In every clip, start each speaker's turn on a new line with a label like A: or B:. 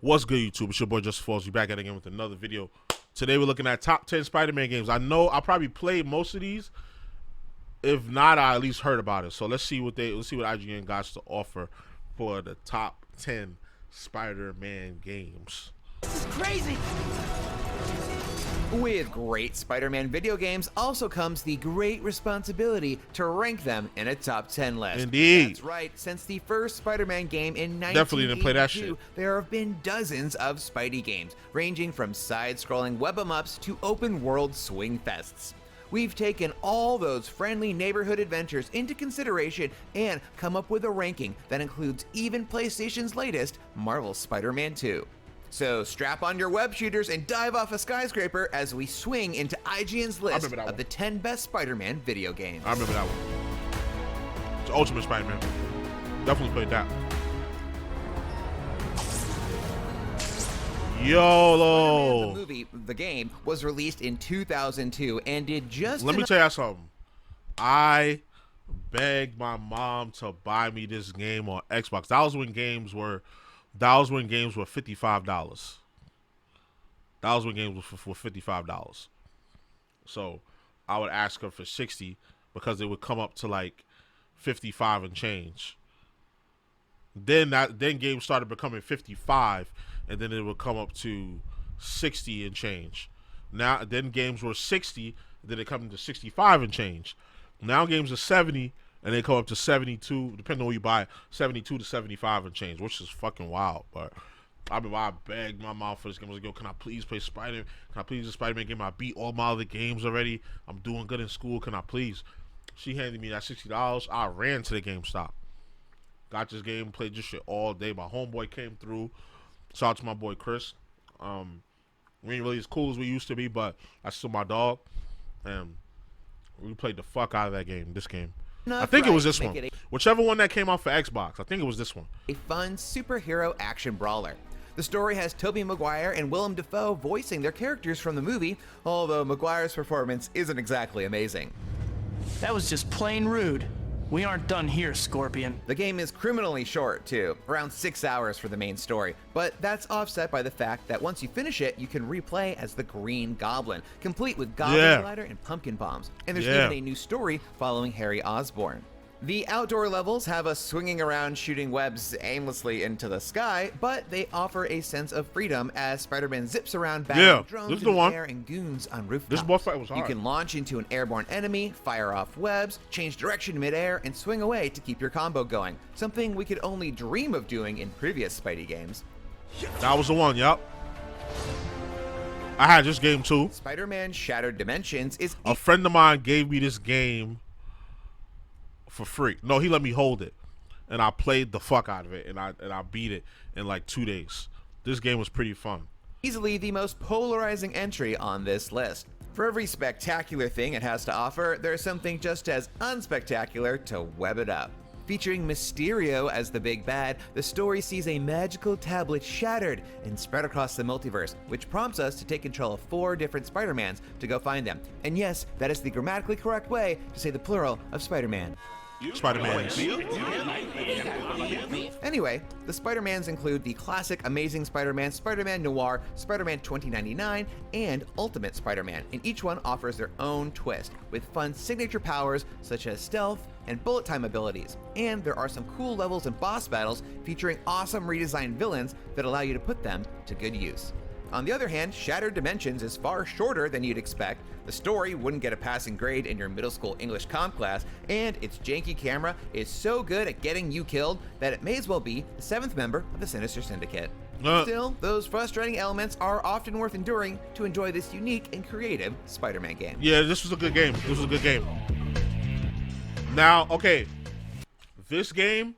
A: What's good, YouTube? It's your boy JusticeXFalls. We back at it again with another video. Today we're looking at top 10 Spider-Man games. I know I probably played most of these. If not, I at least heard about it. So let's see what IGN got to offer for the top 10 Spider-Man games.
B: This is crazy. With great Spider-Man video games also comes the great responsibility to rank them in a top 10 list.
A: Indeed.
B: That's right. Since the first Spider-Man game in 1982,
A: Definitely didn't play that shit.
B: there have been dozens of Spidey games, ranging from side-scrolling web-em-ups to open-world swing fests. We've taken all those friendly neighborhood adventures into consideration and come up with a ranking that includes even PlayStation's latest, Marvel's Spider-Man 2. So strap on your web shooters and dive off a skyscraper as we swing into IGN's list of the 10 best Spider-Man video games.
A: I remember that one. It's Ultimate Spider-Man. Definitely played that. YOLO.
B: The game was released in 2002 and did just.
A: Let me tell you something. I begged my mom to buy me this game on Xbox. That was when games were $55. That was when games were for $55. So I would ask her for 60 because it would come up to like 55 and change. Then games started becoming 55, and then it would come up to 60 and change. Now then games were 60, then it come to 65 and change. Now games are 70. And they come up to 72, depending on who you buy, 72 to 75 and change, which is fucking wild. But I begged my mom for this game. I was like, yo, can I please play Spider? Can I please the Spider-Man game? I beat all my other games already. I'm doing good in school. Can I please? She handed me that $60. I ran to the GameStop. Got this game, played this shit all day. My homeboy came through. Shout out to my boy Chris. We ain't really as cool as we used to be, but that's still my dog. And we played the fuck out of that game, this game. I think it was this one. Whichever one that came out for Xbox. I think it was this one.
B: A fun superhero action brawler. The story has Tobey Maguire and Willem Dafoe voicing their characters from the movie, although Maguire's performance isn't exactly amazing.
C: That was just plain rude. We aren't done here, Scorpion.
B: The game is criminally short, too, around 6 hours for the main story, but that's offset by the fact that once you finish it, you can replay as the Green Goblin, complete with Goblin Glider and Pumpkin Bombs, and there's even a new story following Harry Osborn. The outdoor levels have us swinging around shooting webs aimlessly into the sky, but they offer a sense of freedom as Spider-Man zips around battling drones in the air and goons on rooftops.
A: This boss fight was hard.
B: You can launch into an airborne enemy, fire off webs, change direction midair, and swing away to keep your combo going, something we could only dream of doing in previous Spidey games.
A: That was the one, yup. I had this game too.
B: Spider-Man Shattered Dimensions is...
A: A friend of mine gave me this game for free. No, he let me hold it, and I played the fuck out of it, and I beat it in like 2 days. This game was pretty fun.
B: Easily the most polarizing entry on this list. For every spectacular thing it has to offer, there's something just as unspectacular to web it up. Featuring Mysterio as the big bad, the story sees a magical tablet shattered and spread across the multiverse, which prompts us to take control of 4 different Spider-Mans to go find them. And yes, that is the grammatically correct way to say the plural of Spider-Man.
A: Spider-Mans.
B: Anyway, the Spider-Mans include the classic Amazing Spider-Man, Spider-Man Noir, Spider-Man 2099, and Ultimate Spider-Man, and each one offers their own twist, with fun signature powers such as stealth and bullet time abilities. And there are some cool levels and boss battles featuring awesome redesigned villains that allow you to put them to good use. On the other hand, Shattered Dimensions is far shorter than you'd expect, the story wouldn't get a passing grade in your middle school English comp class, and its janky camera is so good at getting you killed that it may as well be the 7th member of the Sinister Syndicate. Still, those frustrating elements are often worth enduring to enjoy this unique and creative Spider-Man game.
A: Yeah, this was a good game. This was a good game. Now, okay, this game,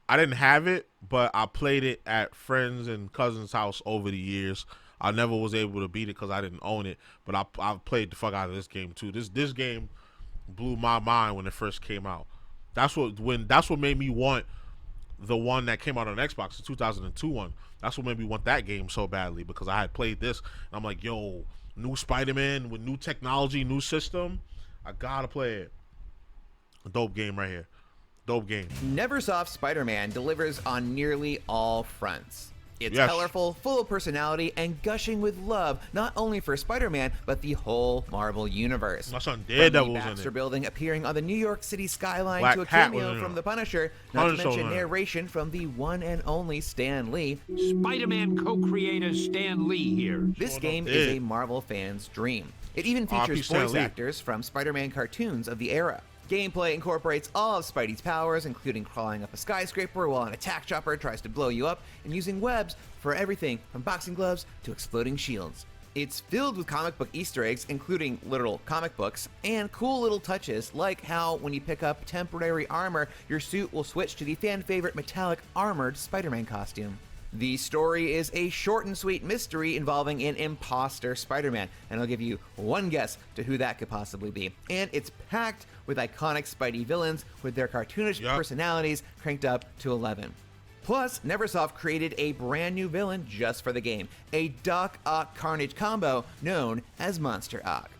A: I didn't have it, but I played it at friends and cousins' house over the years. I never was able to beat it because I didn't own it, but I played the fuck out of this game too. This game blew my mind when it first came out. That's what made me want the one that came out on Xbox, the 2002 one. That's what made me want that game so badly, because I had played this and I'm like, yo, new Spider-Man with new technology, new system, I gotta play it. A dope game right here. Dope game.
B: Neversoft Spider-Man delivers on nearly all fronts. It's
A: Yes.
B: colorful, full of personality, and gushing with love, not only for Spider-Man, but the whole Marvel Universe.
A: My son
B: From
A: Daredevil
B: the
A: was in
B: Baxter
A: it.
B: building appearing on the New York City skyline
A: Black
B: to a
A: Cat was
B: cameo
A: in
B: from
A: it.
B: the Punisher, not to
A: Punisher was
B: mention
A: in it.
B: narration from the one and only Stan Lee.
D: Spider-Man co-creator Stan Lee here.
B: This
A: Showing
B: game
A: up
B: is
A: dead.
B: a Marvel fan's dream. It even
A: R.I.P.
B: features
A: Stan
B: voice
A: Lee.
B: actors from Spider-Man cartoons of the era. Gameplay incorporates all of Spidey's powers, including crawling up a skyscraper while an attack chopper tries to blow you up, and using webs for everything from boxing gloves to exploding shields. It's filled with comic book Easter eggs, including literal comic books, and cool little touches, like how when you pick up temporary armor, your suit will switch to the fan-favorite metallic armored Spider-Man costume. The story is a short and sweet mystery involving an imposter Spider-Man, and I'll give you one guess to who that could possibly be. And it's packed with iconic Spidey villains with their cartoonish
A: Yup.
B: personalities cranked up to 11. Plus, Neversoft created a brand new villain just for the game, a Doc Ock Carnage combo known as Monster Ock.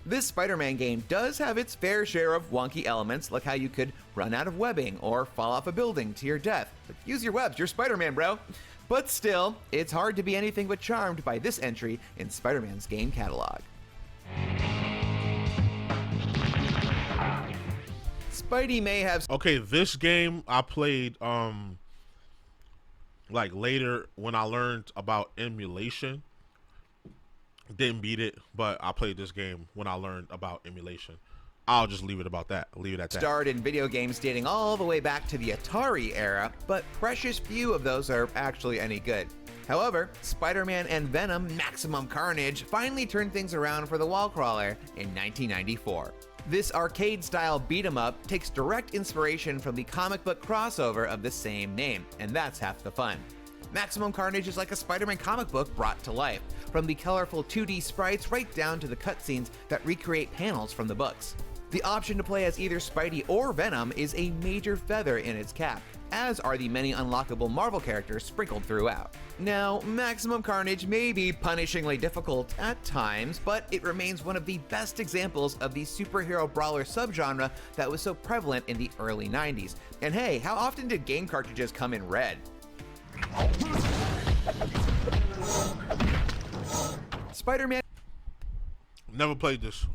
B: This Spider-Man game does have its fair share of wonky elements, like how you could run out of webbing or fall off a building to your death. But use your webs, you're Spider-Man, bro. But still, it's hard to be anything but charmed by this entry in Spider-Man's game catalog. Spidey may have
A: Okay, this game I played like later when I learned about emulation. Didn't beat it, but I played this game when I learned about emulation. I'll just leave it about that. Leave it at that.
B: starred in video games dating all the way back to the Atari era, but precious few of those are actually any good. However, Spider-Man and Venom Maximum Carnage finally turned things around for the wall crawler in 1994. This arcade-style beat-em-up takes direct inspiration from the comic book crossover of the same name, and that's half the fun. Maximum Carnage is like a Spider-Man comic book brought to life, from the colorful 2D sprites right down to the cutscenes that recreate panels from the books. The option to play as either Spidey or Venom is a major feather in its cap, as are the many unlockable Marvel characters sprinkled throughout. Now, Maximum Carnage may be punishingly difficult at times, but it remains one of the best examples of the superhero brawler subgenre that was so prevalent in the early 90s. And hey, how often did game cartridges come in red? Spider-Man
A: Never played this.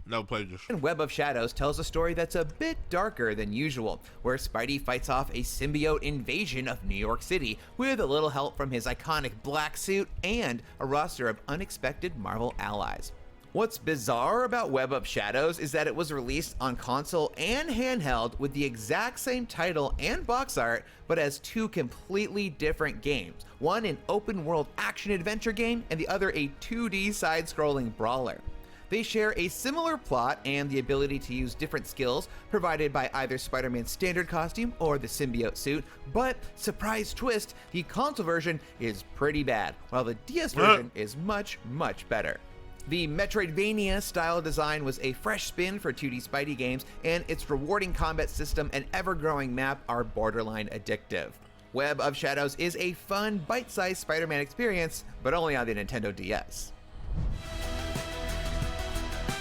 A: Never played this.
B: Web of Shadows tells a story that's a bit darker than usual, where Spidey fights off a symbiote invasion of New York City with a little help from his iconic black suit and a roster of unexpected Marvel allies. What's bizarre about Web of Shadows is that it was released on console and handheld with the exact same title and box art, but as two completely different games. One an open-world action-adventure game, and the other a 2D side-scrolling brawler. They share a similar plot and the ability to use different skills provided by either Spider-Man's standard costume or the symbiote suit, but surprise twist, the console version is pretty bad, while the DS version is much, much better. The Metroidvania style design was a fresh spin for 2D Spidey games, and its rewarding combat system and ever-growing map are borderline addictive. Web of Shadows is a fun, bite-sized Spider-Man experience, but only on the Nintendo DS.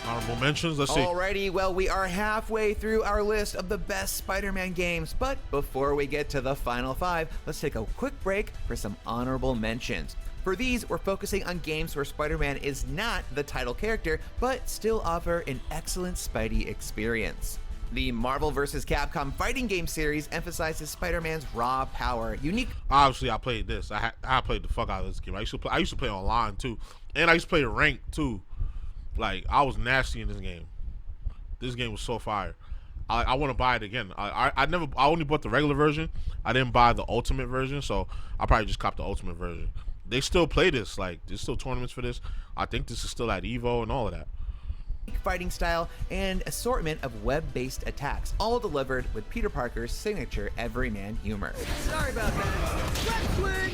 A: Honorable mentions. Let's see.
B: Alrighty, well, we are halfway through our list of the best Spider-Man games, but before we get to the final 5, let's take a quick break for some honorable mentions. For these, we're focusing on games where Spider-Man is not the title character, but still offer an excellent Spidey experience. The Marvel vs. Capcom fighting game series emphasizes Spider-Man's raw power, unique.
A: Obviously, I played this. I played the fuck out of this game. I used to play online too, and I used to play ranked too. Like, I was nasty in this game. This game was so fire. I want to buy it again. I only bought the regular version. I didn't buy the ultimate version, so I probably just copped the ultimate version. They still play this. Like, there's still tournaments for this. I think this is still at Evo and all of that.
B: Fighting style and assortment of web-based attacks, all delivered with Peter Parker's signature everyman humor. Sorry about that.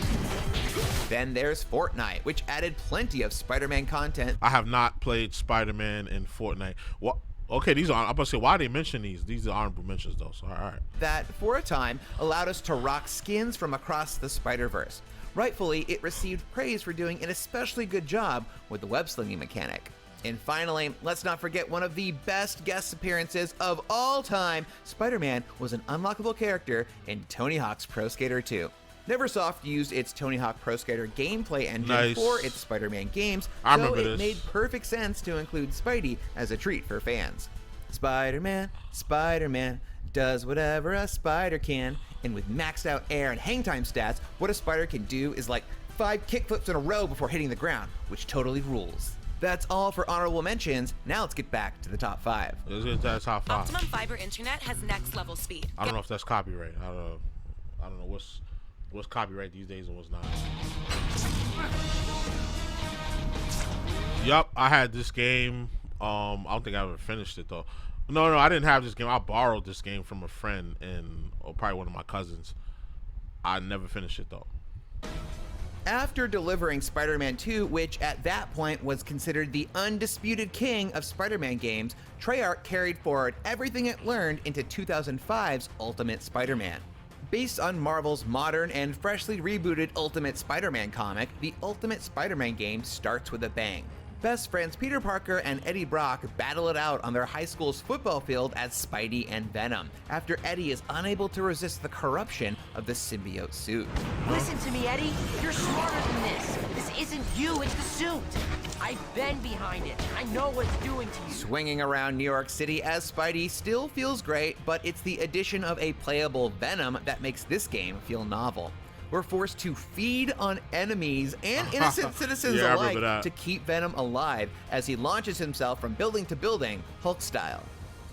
B: Then there's Fortnite, which added plenty of Spider-Man content.
A: I have not played Spider-Man in Fortnite. What? Okay, these are. I'm about to say, why they mention these? These are honorable mentions though. So all right.
B: That for a time allowed us to rock skins from across the Spider-Verse. Rightfully, it received praise for doing an especially good job with the web-slinging mechanic. And finally, let's not forget one of the best guest appearances of all time. Spider-Man was an unlockable character in Tony Hawk's Pro Skater 2. Neversoft used its Tony Hawk Pro Skater gameplay engine
A: Nice.
B: for its Spider-Man games,
A: I
B: so
A: remember
B: it
A: this.
B: made perfect sense to include Spidey as a treat for fans. Spider-Man, Spider-Man, does whatever a spider can, and with maxed out air and hang time stats, what a spider can do is like 5 kickflips in a row before hitting the ground, which totally rules. That's all for honorable mentions. Now let's get back to the top 5.
A: Let's get to that top 5.
E: Optimum fiber internet has next level speed.
A: I don't know if that's copyright. I don't know what's copyright these days and what's not. Yup, I had this game. I don't think I ever finished it though. No, I didn't have this game. I borrowed this game from a friend or probably one of my cousins. I never finished it though.
B: After delivering Spider-Man 2, which at that point was considered the undisputed king of Spider-Man games, Treyarch carried forward everything it learned into 2005's Ultimate Spider-Man. Based on Marvel's modern and freshly rebooted Ultimate Spider-Man comic, the Ultimate Spider-Man game starts with a bang. Best friends Peter Parker and Eddie Brock battle it out on their high school's football field as Spidey and Venom, after Eddie is unable to resist the corruption of the symbiote suit.
F: Listen to me, Eddie. You're smarter than this. This isn't you, it's the suit. I've been behind it. I know what it's doing to you.
B: Swinging around New York City as Spidey still feels great, but it's the addition of a playable Venom that makes this game feel novel. We're forced to feed on enemies and innocent citizens
A: Yeah, I
B: alike
A: remember that.
B: to keep Venom alive as he launches himself from building to building, Hulk style.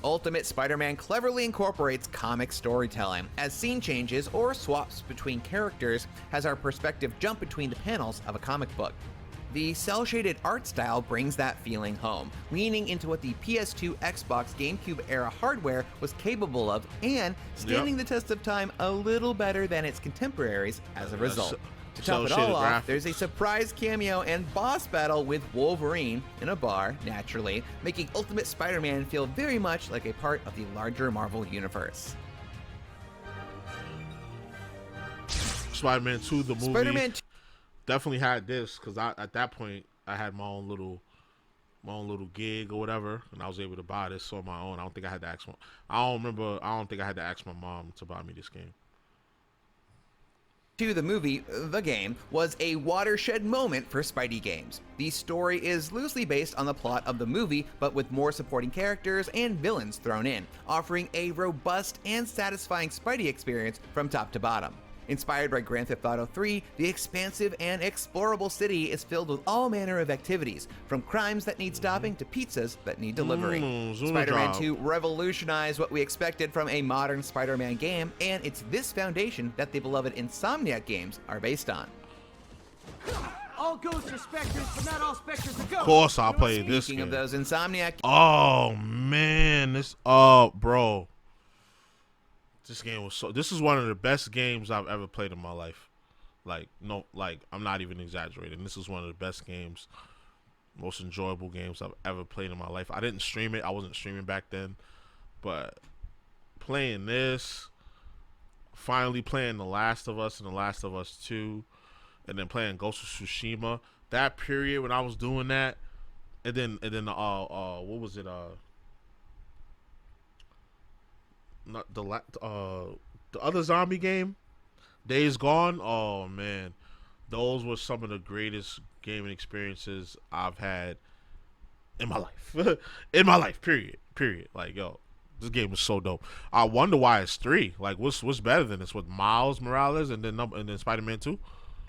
B: Ultimate Spider-Man cleverly incorporates comic storytelling, as scene changes or swaps between characters has our perspective jump between the panels of a comic book. The cel-shaded art style brings that feeling home, leaning into what the PS2, Xbox, GameCube era hardware was capable of, and standing the test of time a little better than its contemporaries as a result. To top it all
A: cel-shaded
B: off,
A: graphics.
B: there's a surprise cameo and boss battle with Wolverine in a bar, naturally, making Ultimate Spider-Man feel very much like a part of the larger Marvel universe.
A: Spider-Man 2, the movie.
B: Spider-Man 2
A: Definitely had this because at that point I had my own little gig or whatever, and I was able to buy this on my own. I don't think I had to ask I don't think I had to ask my mom to buy me this game.
B: The movie, the game, was a watershed moment for Spidey games. The story is loosely based on the plot of the movie, but with more supporting characters and villains thrown in, offering a robust and satisfying Spidey experience from top to bottom. Inspired by Grand Theft Auto 3, the expansive and explorable city is filled with all manner of activities, from crimes that need stopping to pizzas that need delivery. Spider-Man 2 revolutionized what we expected from a modern Spider-Man game, and it's this foundation that the beloved Insomniac games are based on.
F: All ghosts are specters, but not all specters are ghosts.
A: Of course, I played this
B: Speaking
A: game.
B: of those Insomniac
A: Oh man, bro. This game was this is one of the best games I've ever played in my life. I'm not even exaggerating. This is one of the best games, most enjoyable games I've ever played in my life. I didn't stream it. I wasn't streaming back then. But playing this, finally playing The Last of Us and The Last of Us 2, and then playing Ghost of Tsushima, that period when I was doing that, and then what was it, not the other zombie game, Days Gone. Oh man, those were some of the greatest gaming experiences I've had in my life. In my life, period. Like, yo, this game was so dope. I wonder why it's 3. Like, what's better than this with Miles Morales and then Spider-Man 2?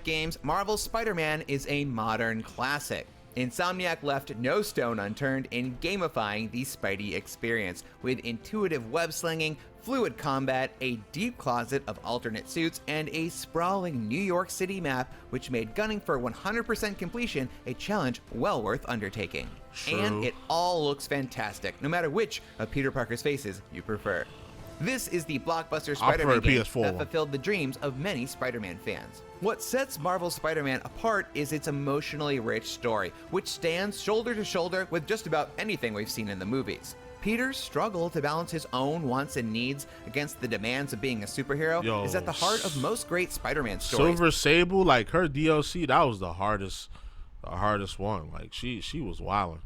B: games, Marvel's Spider-Man is a modern classic. Insomniac left no stone unturned in gamifying the Spidey experience, with intuitive web-slinging, fluid combat, a deep closet of alternate suits, and a sprawling New York City map, which made gunning for 100% completion a challenge well worth undertaking.
A: True.
B: And it all looks fantastic, no matter which of Peter Parker's faces you prefer. This is the blockbuster
A: I prefer
B: Spider-Man
A: the
B: game
A: PS4
B: that
A: one.
B: fulfilled the dreams of many Spider-Man fans. What sets Marvel's Spider-Man apart is its emotionally rich story, which stands shoulder to shoulder with just about anything we've seen in the movies. Peter's struggle to balance his own wants and needs against the demands of being a superhero is at the heart of most great Spider-Man stories.
A: Silver Sable, like her DLC, that was the hardest one. Like she was wilding.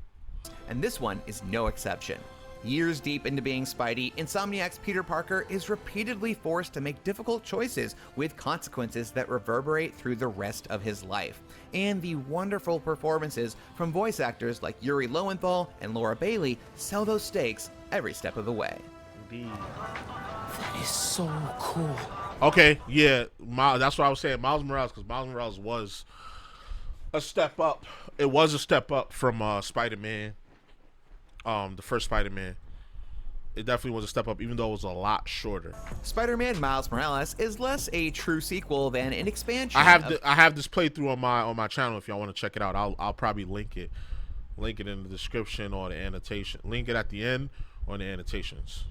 B: And this one is no exception. Years deep into being Spidey, Insomniac's Peter Parker is repeatedly forced to make difficult choices with consequences that reverberate through the rest of his life. And the wonderful performances from voice actors like Yuri Lowenthal and Laura Bailey sell those stakes every step of the way.
A: Indeed.
C: That is so cool.
A: Okay, yeah, that's what I was saying. Miles Morales, because Miles Morales was a step up. It was a step up from Spider-Man. The first Spider-Man. It definitely was a step up, even though it was a lot shorter.
B: Spider-Man Miles Morales is less a true sequel than an expansion.
A: I have this playthrough on my channel. If y'all want to check it out, I'll probably link it in the description or the annotation. Link it at the end or in the annotations.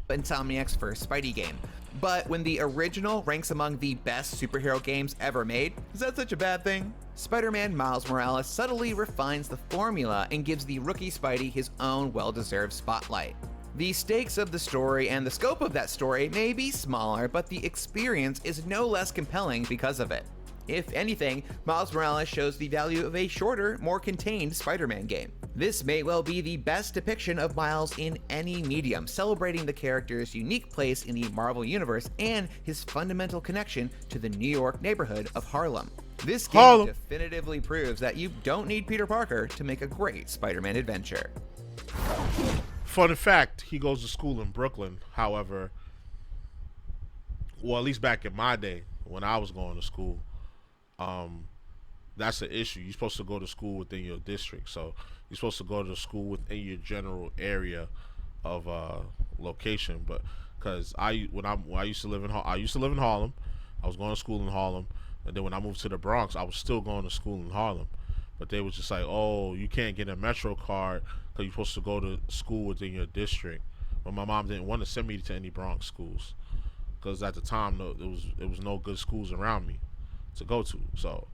B: Insomniac's first Spidey game. But when the original ranks among the best superhero games ever made, is that such a bad thing? Spider-Man Miles Morales subtly refines the formula and gives the rookie Spidey his own well-deserved spotlight. The stakes of the story and the scope of that story may be smaller, but the experience is no less compelling because of it. If anything, Miles Morales shows the value of a shorter, more contained Spider-Man game. This may well be the best depiction of Miles in any medium, celebrating the character's unique place in the Marvel Universe and his fundamental connection to the New York neighborhood of Harlem. This game definitively proves that you don't need Peter Parker to make a great Spider-Man adventure.
A: Fun fact, he goes to school in Brooklyn. However, well, at least back in my day when I was going to school, that's the issue. You're supposed to go to school within your district, so you're supposed to go to school within your general area of location. But because I used to live in Harlem, I was going to school in Harlem, and then when I moved to the Bronx, I was still going to school in Harlem. But they was just like, oh, you can't get a Metro card because you're supposed to go to school within your district. But my mom didn't want to send me to any Bronx schools because at the time it was no good schools around me to go to. So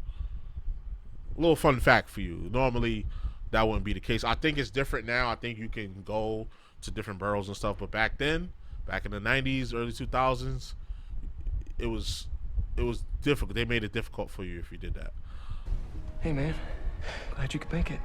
A: a little fun fact for you. Normally that wouldn't be the case. I think it's different now. I think you can go to different boroughs and stuff, but back then, back in the 90s, early 2000s, it was difficult. They made it difficult for you if you did that.
C: Hey man, glad you could make it.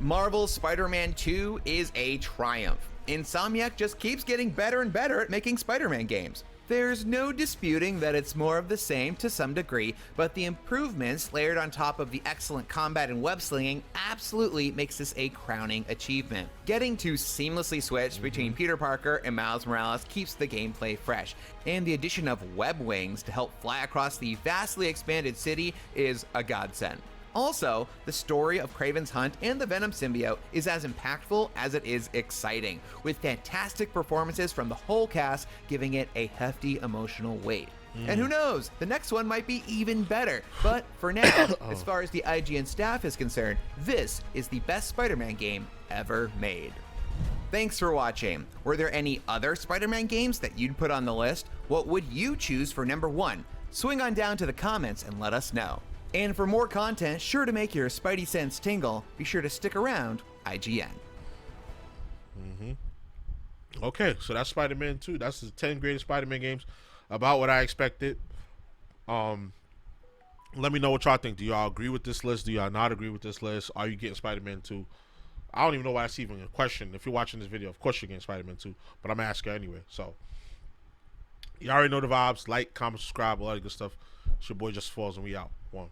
B: Marvel's Spider-Man 2 is a triumph. Insomniac just keeps getting better and better at making Spider-Man games. There's no disputing that it's more of the same to some degree, but the improvements layered on top of the excellent combat and web slinging absolutely makes this a crowning achievement. Getting to seamlessly switch between Peter Parker and Miles Morales keeps the gameplay fresh, and the addition of web wings to help fly across the vastly expanded city is a godsend. Also, the story of Kraven's hunt and the Venom symbiote is as impactful as it is exciting, with fantastic performances from the whole cast giving it a hefty emotional weight. And who knows, the next one might be even better. But for now, as far as the IGN staff is concerned, this is the best Spider-Man game ever made. Thanks for watching. Were there any other Spider-Man games that you'd put on the list? What would you choose for number 1? Swing on down to the comments and let us know. And for more content sure to make your Spidey sense tingle, be sure to stick around IGN.
A: Okay, so that's Spider-Man 2. That's the 10 greatest Spider-Man games. About what I expected. Let me know what y'all think. Do y'all agree with this list? Do y'all not agree with this list? Are you getting Spider-Man 2? I don't even know why that's even a question. If you're watching this video, of course you're getting Spider-Man 2. But I'm going to ask you anyway. So, you already know the vibes. Like, comment, subscribe, all that good stuff. It's your boy JusticeXFalls, and we out. 1.